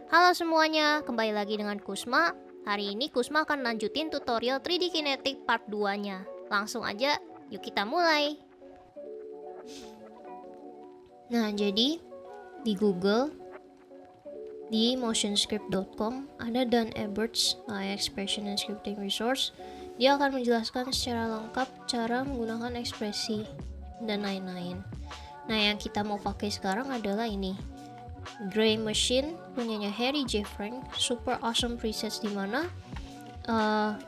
Halo semuanya, kembali lagi dengan Kusma. Hari ini Kusma akan lanjutin tutorial 3D Kinetic part 2-nya. Langsung aja, yuk kita mulai. Nah, jadi di Google, di motionscript.com ada Dan Ebert's Expression and Scripting Resource. Dia akan menjelaskan secara lengkap cara menggunakan ekspresi dan lain-lain. Nah, yang kita mau pakai sekarang adalah ini, Gray Machine punyanya Harry J. Frank, super awesome presets dimana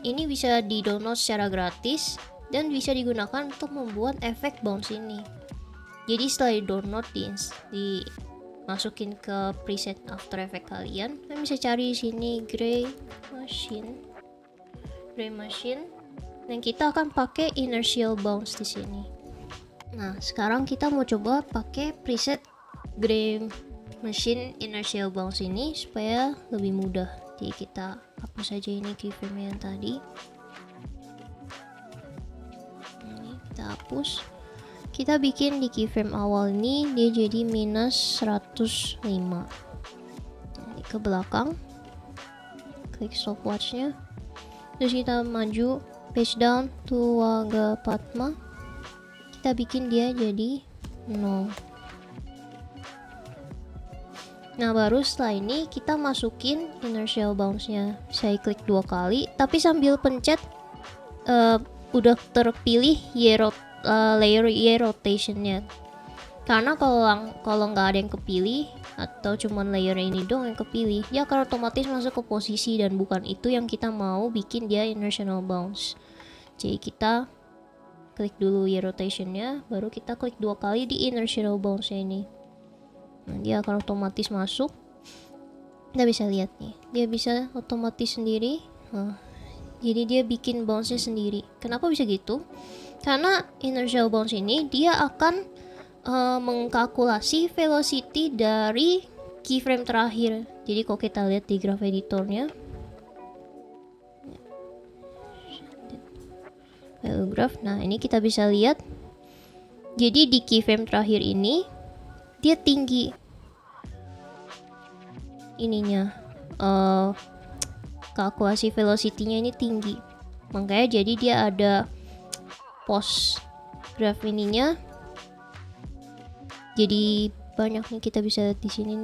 ini bisa di download secara gratis dan bisa digunakan untuk membuat efek bounce ini. Jadi setelah di download dimasukin ke preset After Effects kalian bisa cari di sini Gray Machine, dan kita akan pakai inertial bounce di sini. Nah, sekarang kita mau coba pakai preset Gray Machine inertial bounce ini supaya lebih mudah. Jadi kita hapus saja ini keyframe yang tadi. Ini kita hapus. Kita bikin di keyframe awal ini dia jadi minus 105. Ini ke belakang. Klik stopwatchnya. Terus kita maju page down to Waga Padma. Kita bikin dia jadi 0. Nah, baru setelah ini kita masukin inertial bounce-nya. Saya klik 2 kali, tapi sambil pencet udah terpilih layer Y rotation-nya. Karena kalau nggak ada yang kepilih atau cuman layer ini doang yang kepilih, dia akan otomatis masuk ke posisi dan bukan itu yang kita mau bikin dia inertial bounce. Jadi kita klik dulu Y rotation-nya, baru kita klik 2 kali di inertial bounce-nya ini. Nah, dia akan otomatis masuk. Kita bisa lihat nih, dia bisa otomatis sendiri. Jadi dia bikin bounce-nya sendiri. Kenapa bisa gitu? Karena inertial bounce ini dia akan mengkalkulasi velocity dari keyframe terakhir. Jadi kalau kita lihat di graph editornya, graph. Nah, ini kita bisa lihat. Jadi di keyframe terakhir ini dia tinggi ininya, kalkulasi velocity-nya ini tinggi, makanya jadi dia ada post graph ininya jadi banyak nih. Kita bisa lihat di sini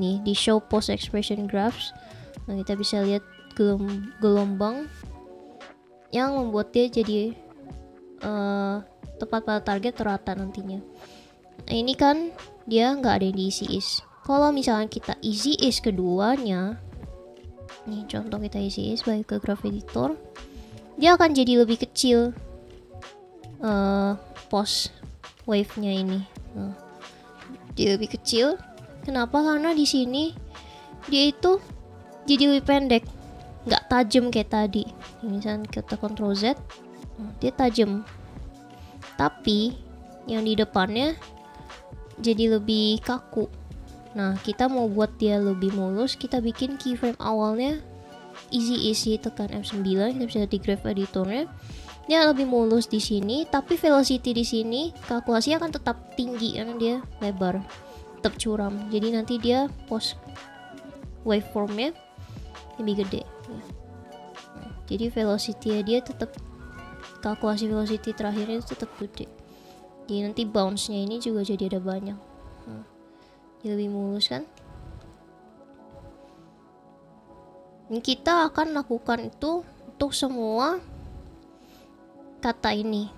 nih di show post expression graphs. Nah, kita bisa lihat gelombang yang membuat dia jadi tepat pada target rata nantinya. Nah, ini kan dia nggak ada yang di easy is. Kalau misalnya kita easy is keduanya, nih contoh kita easy is balik ke graph editor, dia akan jadi lebih kecil post wave-nya ini. Nah, dia lebih kecil. Kenapa? Karena di sini dia itu jadi lebih pendek, nggak tajam kayak tadi. Misalnya kita Ctrl Z, dia tajam. Tapi yang di depannya jadi lebih kaku. Nah, kita mau buat dia lebih mulus, kita bikin keyframe awalnya easy, tekan F9, kita bisa lihat di graph editornya. Dia lebih mulus di sini, tapi velocity di sini kalkulasinya akan tetap tinggi karena dia lebar, tetap curam. Jadi nanti dia post waveformnya lebih gede. Nah, jadi velocity dia tetap, kalkulasi velocity terakhirnya tetap gede. Jadi nanti bounce-nya ini juga jadi ada banyak. Jadi lebih mulus kan? Ini kita akan lakukan itu untuk semua kata ini.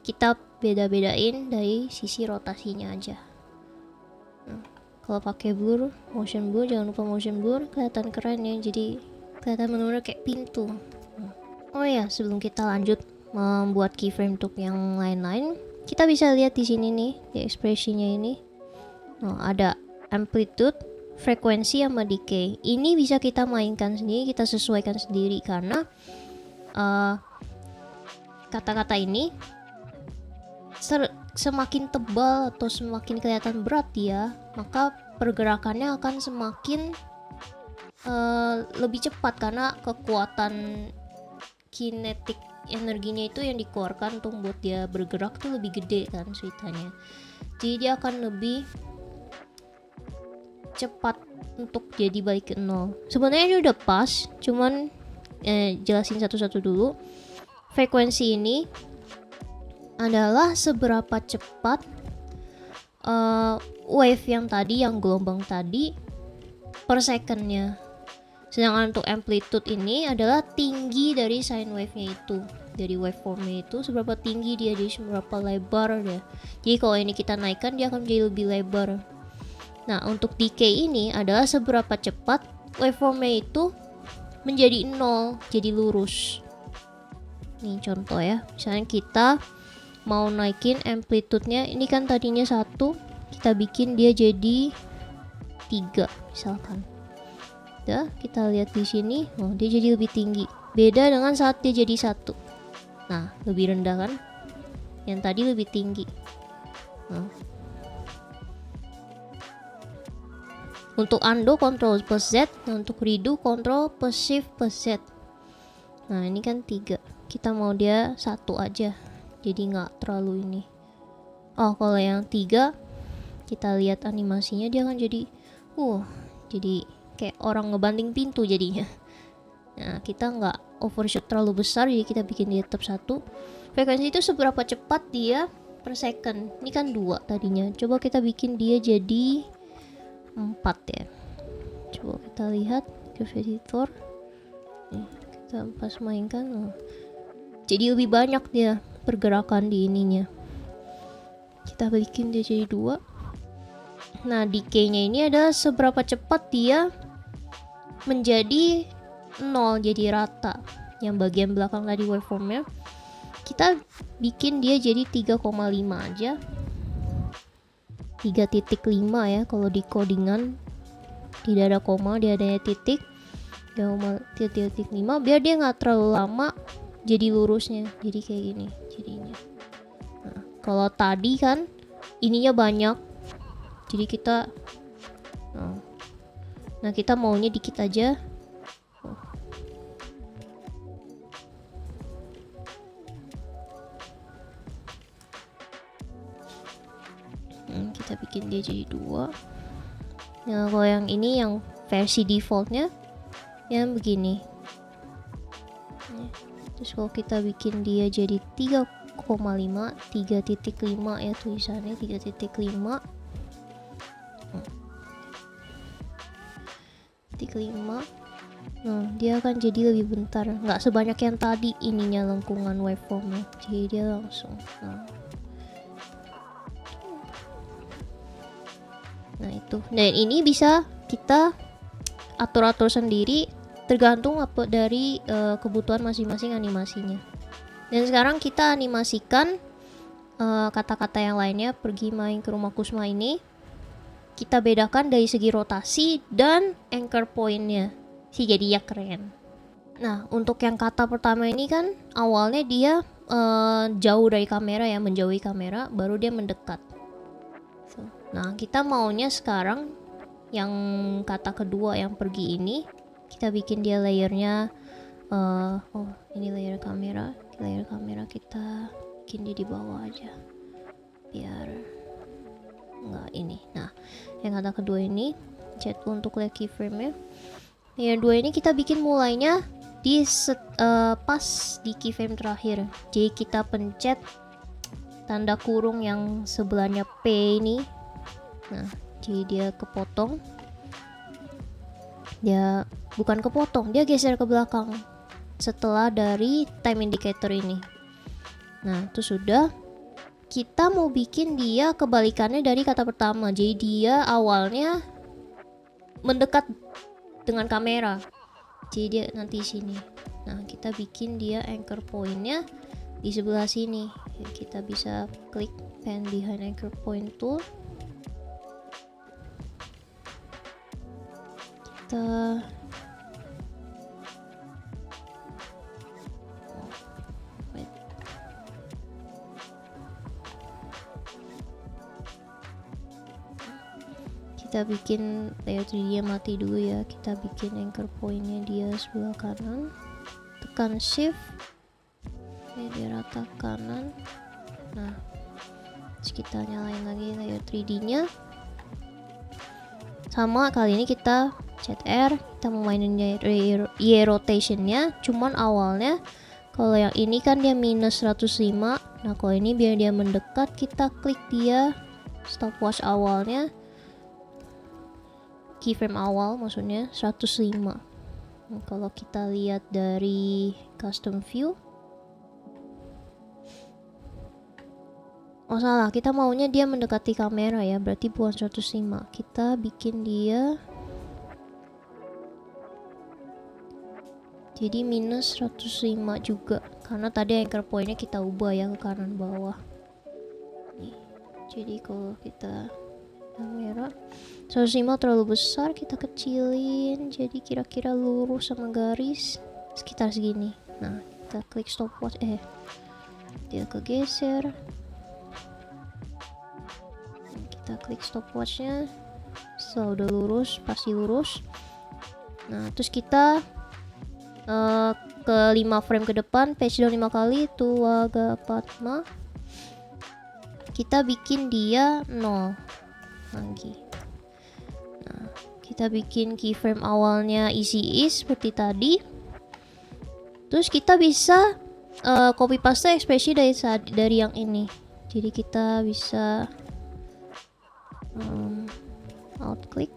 Kita beda-bedain dari sisi rotasinya aja. Nah, kalau pakai blur, motion blur, jangan lupa motion blur, kelihatan keren ya. Jadi kelihatan benar-benar kayak pintu. Oh ya, sebelum kita lanjut membuat keyframe untuk yang lain-lain, kita bisa lihat di sini nih, di ekspresinya ini. Nah, ada amplitude, frekuensi, sama decay. Ini bisa kita mainkan sendiri, kita sesuaikan sendiri karena kata-kata ini semakin tebal atau semakin kelihatan berat dia, maka pergerakannya akan semakin lebih cepat karena kekuatan kinetik energinya itu yang dikeluarkan untuk membuat dia bergerak tuh lebih gede kan ceritanya. Jadi dia akan lebih cepat untuk jadi balik ke 0. Sebenarnya ini udah pas, cuman jelasin satu-satu dulu. Frekuensi ini adalah seberapa cepat wave yang tadi, yang gelombang tadi per secondnya. Sedangkan untuk amplitude ini adalah tinggi dari sine wave-nya itu, dari waveformnya itu seberapa tinggi dia, jadi seberapa lebar dia. Jadi kalau ini kita naikkan, dia akan menjadi lebih lebar. Nah, untuk decay ini adalah seberapa cepat waveformnya itu menjadi 0, jadi lurus. Nih contoh ya, misalnya kita mau naikin amplitude-nya, ini kan tadinya 1, kita bikin dia jadi 3 misalkan. Ya, kita lihat di sini, oh dia jadi lebih tinggi. Beda dengan saat dia jadi 1. Nah, lebih rendah kan? Yang tadi lebih tinggi. Nah. Untuk undo Ctrl plus Z, dan untuk redo Ctrl plus Shift plus Z. Nah, ini kan 3. Kita mau dia 1 aja, jadi nggak terlalu ini. Oh, kalau yang 3 kita lihat animasinya, dia akan jadi jadi kayak orang ngebanting pintu jadinya. Nah, kita nggak overshoot terlalu besar, jadi kita bikin dia tetap 1. Frekuensi itu seberapa cepat dia per second. Ini kan 2 tadinya, coba kita bikin dia jadi 4 ya. Coba kita lihat ke editor. Nih, kita pas mainkan, jadi lebih banyak dia pergerakan di ininya. Kita bikin dia jadi 2. Nah, decay-nya ini adalah seberapa cepat dia menjadi 0, jadi rata. Yang bagian belakang tadi waveformnya, kita bikin dia jadi 3,5 aja. 3.5 ya, kalau di codingan tidak ada koma, dia adanya titik. 3,5 biar dia nggak terlalu lama jadi lurusnya, jadi kayak gini jadinya. Nah, kalau tadi kan ininya banyak, jadi kita nah kita maunya dikit aja. Kita bikin dia jadi 2. Nah, kalau yang ini yang versi defaultnya yang begini. Terus kalau kita bikin dia jadi 3,5 ya tulisannya 3.5. 3,5. Nah, dia akan jadi lebih bentar, nggak sebanyak yang tadi ininya lengkungan waveformnya, jadi dia langsung. Nah itu, dan ini bisa kita atur-atur sendiri tergantung apa dari kebutuhan masing-masing animasinya. Dan sekarang kita animasikan kata-kata yang lainnya. Pergi main ke rumah Kusma ini, kita bedakan dari segi rotasi dan anchor pointnya sih, jadi ya keren. Nah, untuk yang kata pertama ini kan awalnya dia jauh dari kamera ya, menjauhi kamera, baru dia mendekat. Nah, kita maunya sekarang yang kata kedua yang pergi ini, kita bikin dia layernya ini layer kamera kita bikin dia di bawah aja biar nggak ini. Nah, yang kata kedua ini Z untuk lihat keyframe nya. Yang dua ini kita bikin mulainya di pas di keyframe terakhir, jadi kita pencet tanda kurung yang sebelahnya P ini. Nah, jadi dia kepotong. Dia bukan kepotong, dia geser ke belakang setelah dari time indicator ini. Nah, itu sudah. Kita mau bikin dia kebalikannya dari kata pertama. Jadi dia awalnya mendekat dengan kamera, jadi dia nanti sini. Nah, kita bikin dia anchor pointnya di sebelah sini. Kita bisa klik pen behind anchor point tool. Kita bikin layer 3D mati dulu ya. Kita bikin anchor pointnya dia sebelah kanan, tekan shift, dia rata kanan. Nah, terus kita nyalain lagi layer 3D nya. Sama kali ini kita ZR, kita mau mainin Y rotationnya, cuman awalnya kalau yang ini kan dia minus 105. Nah kalau ini biar dia mendekat, kita klik dia stopwatch awalnya, keyframe awal maksudnya 105. Nah, kalau kita lihat dari custom view, oh salah, kita maunya dia mendekati kamera ya, berarti bukan 105. Kita bikin dia jadi minus 105 juga, karena tadi anchor pointnya kita ubah ya ke kanan bawah nih. Jadi kalau kita kamera 105 terlalu besar, kita kecilin jadi kira-kira lurus sama garis sekitar segini. Nah kita klik stopwatch, dia kegeser, kita klik stopwatchnya. Setelah udah lurus, pasti lurus. Nah terus kita ke 5 frame ke depan, page down 5 kali, Tuwaga Padma. Kita bikin dia 0 lagi. Nah kita bikin keyframe awalnya easy is seperti tadi. Terus kita bisa copy paste ekspresi dari yang ini. Jadi kita bisa alt click,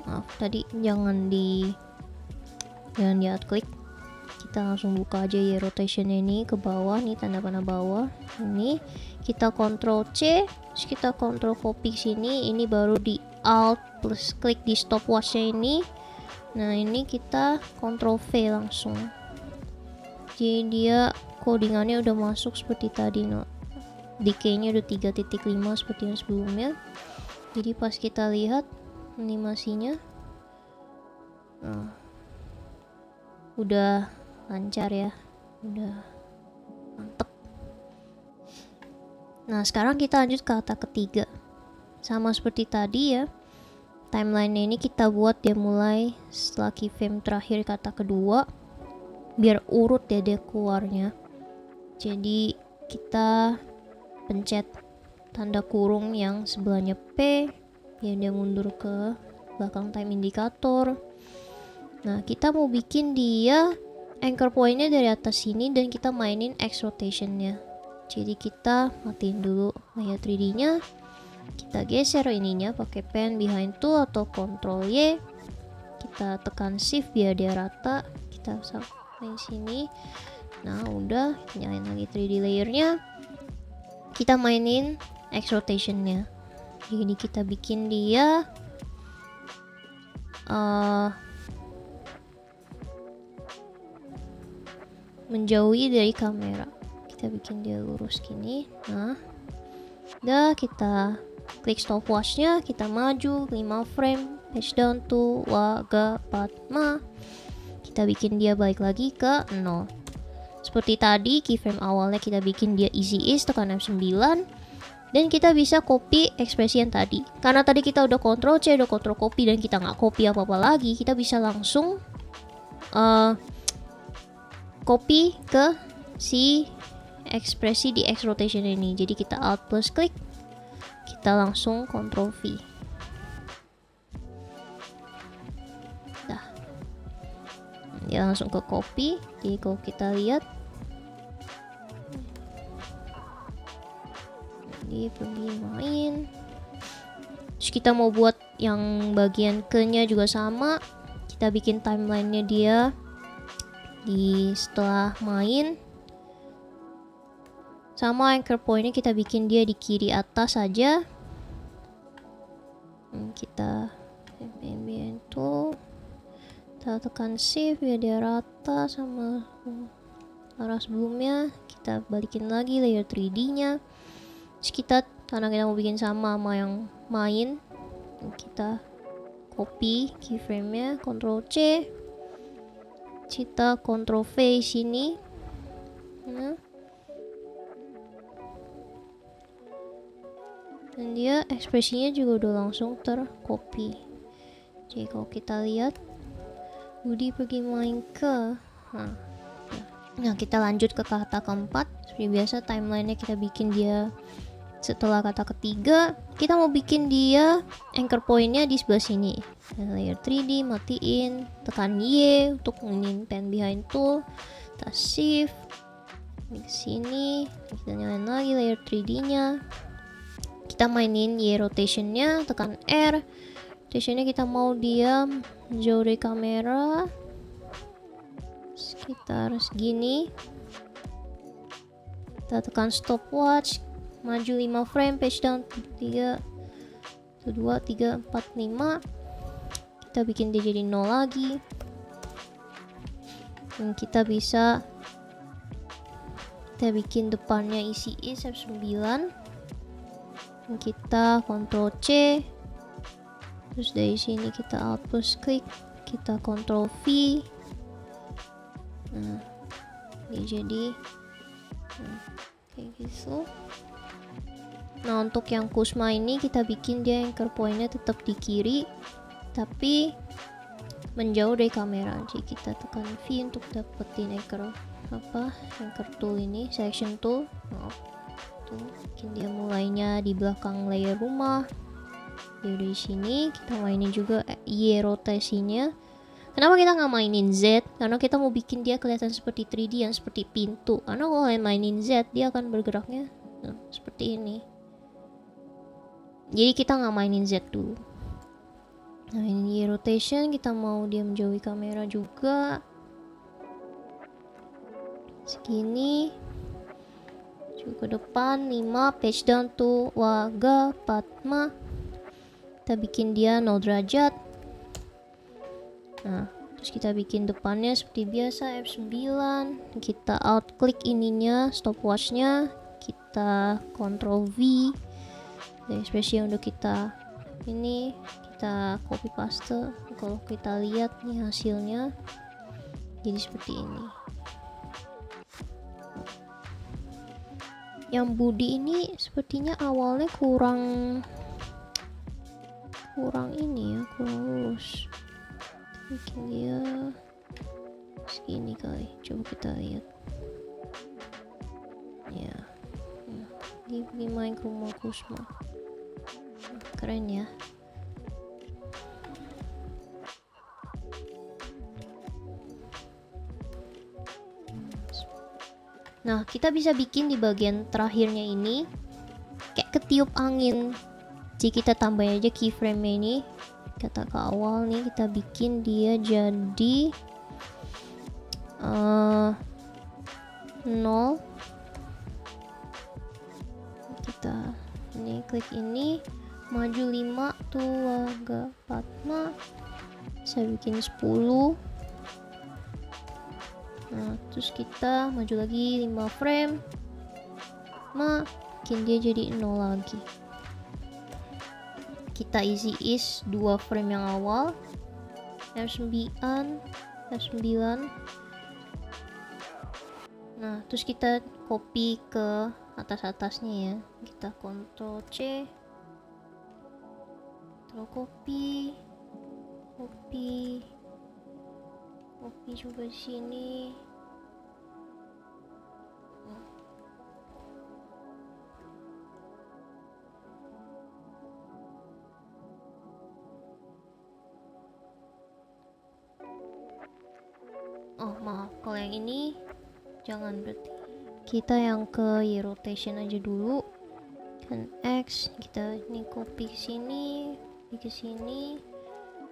maaf tadi jangan di alt click, kita langsung buka aja ya rotationnya ini ke bawah nih, tanda panah bawah ini. Kita Ctrl C, terus kita Ctrl copy sini, ini baru di alt plus klik di stopwatchnya ini. Nah ini kita Ctrl V langsung, jadi dia codingannya udah masuk seperti tadi, decay-nya udah 3.5 seperti yang sebelumnya. Jadi pas kita lihat animasinya udah lancar ya, udah mantep. Nah sekarang kita lanjut ke kata ketiga, sama seperti tadi ya, timeline ini kita buat dia mulai setelah keyframe terakhir kata kedua, biar urut ya dia keluarnya. Jadi kita pencet tanda kurung yang sebelahnya P, biar dia mundur ke belakang time indicator. Nah kita mau bikin dia anchor pointnya dari atas sini dan kita mainin X rotationnya. Jadi kita matiin dulu layer 3D nya, kita geser ininya pakai pen behind tool atau Ctrl Y, kita tekan shift biar dia rata, kita sampai sini. Nah udah, nyalain lagi 3D layernya, kita mainin X rotationnya. Jadi kita bikin dia menjauhi dari kamera, kita bikin dia lurus gini. Nah udah, kita klik stopwatchnya, kita maju 5 frame, page down to Tuwaga Padma, kita bikin dia balik lagi ke 0 seperti tadi. Keyframe awalnya kita bikin dia easy is, tekan F9, dan kita bisa copy ekspresi yang tadi. Karena tadi kita udah Ctrl C, udah Ctrl copy, dan kita nggak copy apa-apa lagi, kita bisa langsung copy ke si ekspresi di X rotation ini. Jadi kita alt plus klik, kita langsung Ctrl V. Dah, dia langsung ke copy. Jadi kalau kita lihat, dia pergi main. Terus kita mau buat yang bagian ke-nya juga sama, kita bikin timelinenya dia di setelah main. Sama anchor pointnya kita bikin dia di kiri atas saja. Kita itu, kita tekan shift biar dia rata sama arah sebelumnya. Kita balikin lagi layer 3D nya. Terus kita, karena kita mau bikin sama yang main, kita copy keyframe nya, Ctrl C, kita Ctrl V sini. Nah dan dia ekspresinya juga udah langsung tercopy. Jadi kalau kita lihat Budi pergi main ke nah kita lanjut ke kata keempat. Seperti biasa timelinenya kita bikin dia setelah kata ketiga. Kita mau bikin dia anchor pointnya di sebelah sini. Layer 3D matiin, tekan Y untuk nginin pen behind tool, kita shift ke sini, kita nyalain lagi layer 3D nya, kita mainin Y rotationnya, tekan R. Rotationnya kita mau dia jauh dari kamera sekitar segini, kita tekan stopwatch, maju 5 frame, page down 3 2 3 4 5, kita bikin dia jadi 0 lagi, dan kita bikin depannya isi is F9, dan kita Ctrl C, terus dari sini kita Alt plus klik, kita Ctrl V. Nah ini jadi kayak gitu. Nah untuk yang Kusma ini kita bikin dia anchor pointnya tetap di kiri tapi menjauh dari kamera. Jadi kita tekan V untuk dapetin anchor tool ini, selection tool. Tuh bikin dia mulainya di belakang layer rumah. Jadi dari sini kita mainin juga Y rotasinya. Kenapa kita nggak mainin Z? Karena kita mau bikin dia kelihatan seperti 3D yang seperti pintu. Karena kalau mainin Z dia akan bergeraknya seperti ini. Jadi kita nggak mainin Z dulu. Nah ini Y rotation, kita mau dia menjauhi kamera juga. Segini. Juga ke depan 5, page down to Waga Padma. Kita bikin dia 0 derajat. Nah terus kita bikin depannya seperti biasa F9, kita alt klik ininya stopwatchnya, kita Ctrl V, ekspresi yang udah kita ini kita copy paste. Kalau kita lihat nih hasilnya jadi seperti ini. Yang Budi ini sepertinya awalnya kurang ini ya, kurang lurus. Bikin dia segini kali, coba kita lihat ya. Ini main ke rumah Kusma, keren ya. Nah kita bisa bikin di bagian terakhirnya ini kayak ketiup angin. Jadi kita tambahin aja keyframe ini, kata ke awal nih kita bikin dia jadi 0. Kita ini klik ini, maju 5 tuh Waga Padma, saya bikin 10. Nah terus kita maju lagi 5 frame, bikin dia jadi 0 lagi. Kita isi is 2 frame yang awal, F9. Nah terus kita copy ke atas-atasnya ya, kita Ctrl C, terus copy juga di sini. Oh maaf, kalau yang ini jangan, berarti kita yang ke Y rotation aja dulu, kan X, kita ini copy ke sini, ke sini.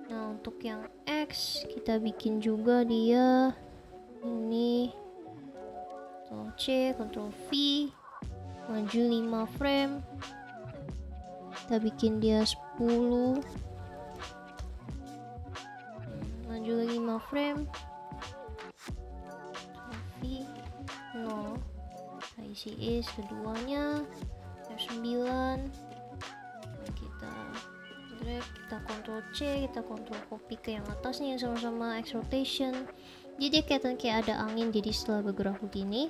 Nah untuk yang X kita bikin juga dia ini, Ctrl C, Ctrl V, maju 5 frame, kita bikin dia 10, maju lagi 5 frame, V 0, kita isi is keduanya, F9, kita drag, kita Ctrl C, kita Ctrl copy ke yang atasnya yang sama-sama X rotation. Jadi dia kelihatan kayak ada angin, jadi setelah bergerak begini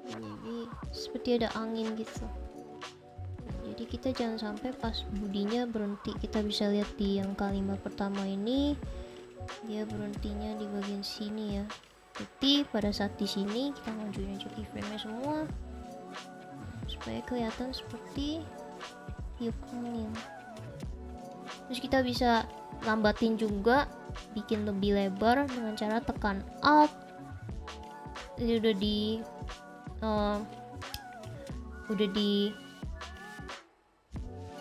jadi seperti ada angin gitu. Jadi kita jangan sampai pas budinya berhenti. Kita bisa lihat di yang kalimat pertama ini dia berhentinya di bagian sini ya. Jadi pada saat di sini kita majuin aja keyframe-nya semua supaya kelihatan seperti tiup angin. Terus kita bisa lambatin juga, bikin lebih lebar dengan cara tekan Alt. Ini udah di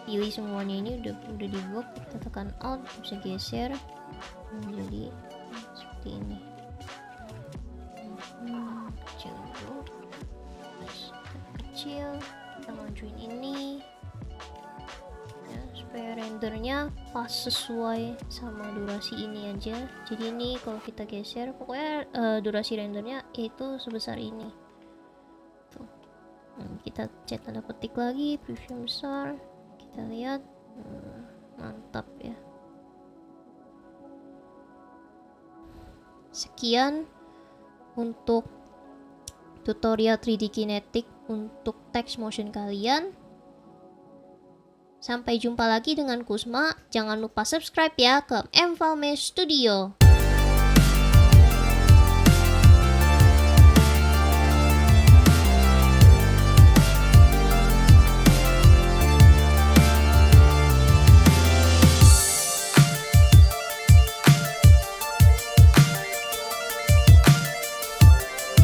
pilih semuanya, ini udah di blok. Kita tekan Alt, bisa geser menjadi seperti ini. Kecil dulu, kecil. Kita majuin ini ya, supaya rendernya pas sesuai sama durasi ini aja. Jadi ini kalau kita geser, pokoknya durasi rendernya itu sebesar ini. Tuh. Kita cek tanda petik lagi, preview besar. Kita lihat, mantap ya. Sekian untuk tutorial 3D Kinetic untuk text motion kalian. Sampai jumpa lagi dengan Kusma. Jangan lupa subscribe ya ke MValme Studio.